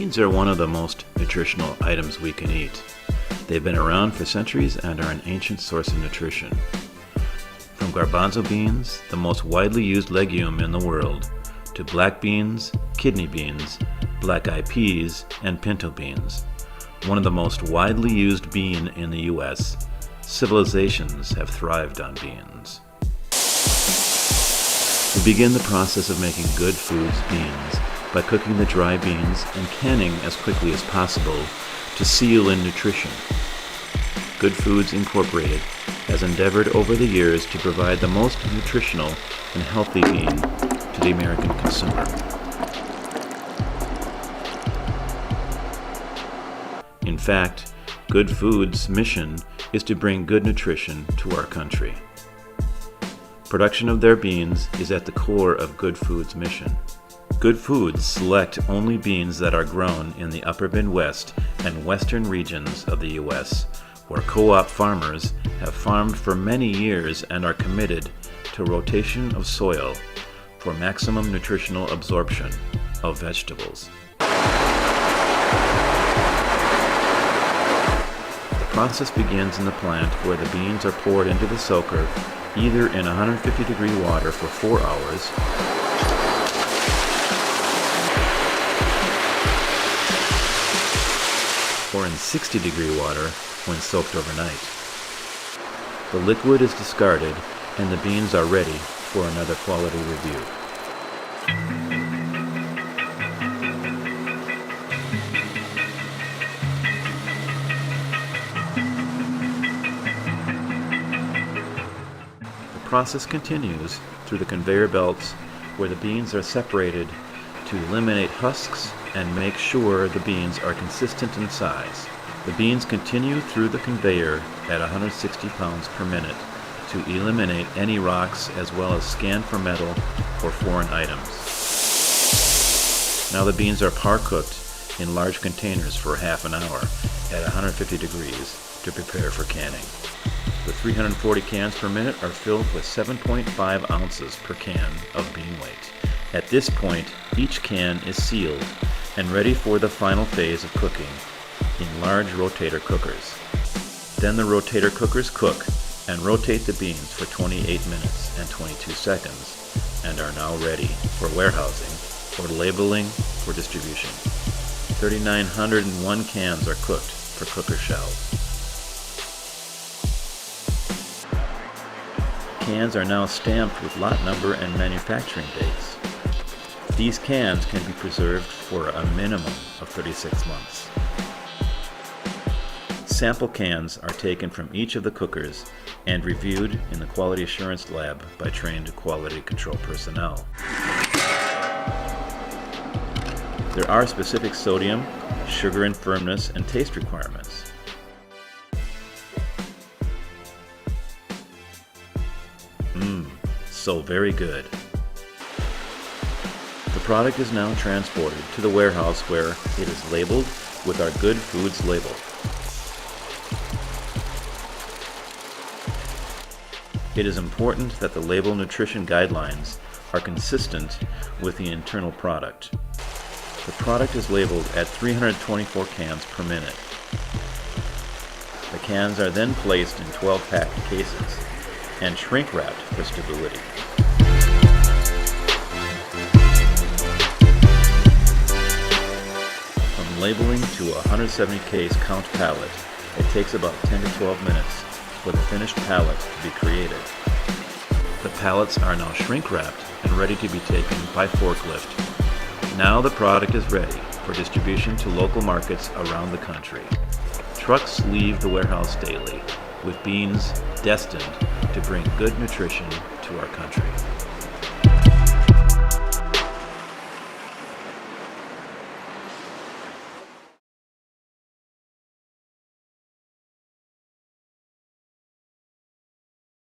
Beans are one of the most nutritional items we can eat. They've been around for centuries and are an ancient source of nutrition. From garbanzo beans, the most widely used legume in the world, to black beans, kidney beans, black-eyed peas, and pinto beans. One of the most widely used bean in the U.S., civilizations have thrived on beans. We begin the process of making Good Foods beans by cooking the dry beans and canning as quickly as possible to seal in nutrition. Good Foods Incorporated has endeavored over the years to provide the most nutritional and healthy bean to the American consumer. In fact, Good Foods' mission is to bring good nutrition to our country. Production of their beans is at the core of Good Foods' mission. Good Foods select only beans that are grown in the upper Midwest and western regions of the U.S., where co-op farmers have farmed for many years and are committed to rotation of soil for maximum nutritional absorption of vegetables. The process begins in the plant where the beans are poured into the soaker either in 150-degree water for 4 hours or in 60-degree water when soaked overnight. The liquid is discarded and the beans are ready for another quality review. The process continues through the conveyor belts where the beans are separated to eliminate husks and make sure the beans are consistent in size. The beans continue through the conveyor at 160 pounds per minute to eliminate any rocks as well as scan for metal or foreign items. Now the beans are par cooked in large containers for half an hour at 150 degrees to prepare for canning. The 340 cans per minute are filled with 7.5 ounces per can of bean weight. At this point, each can is sealed and ready for the final phase of cooking in large rotator cookers. Then the rotator cookers cook and rotate the beans for 28 minutes and 22 seconds and are now ready for warehousing or labeling for distribution. 3,901 cans are cooked for cooker shells. Cans are now stamped with lot number and manufacturing dates. These cans can be preserved for a minimum of 36 months. Sample cans are taken from each of the cookers and reviewed in the quality assurance lab by trained quality control personnel. There are specific sodium, sugar and firmness, and taste requirements. So very good. The product is now transported to the warehouse where it is labeled with our Good Foods label. It is important that the label nutrition guidelines are consistent with the internal product. The product is labeled at 324 cans per minute. The cans are then placed in 12-pack cases and shrink wrapped for stability. From labeling to a 170 case count pallet, it takes about 10 to 12 minutes for the finished pallet to be created. The pallets are now shrink wrapped and ready to be taken by forklift. Now the product is ready for distribution to local markets around the country. Trucks leave the warehouse daily with beans destined to bring good nutrition to our country.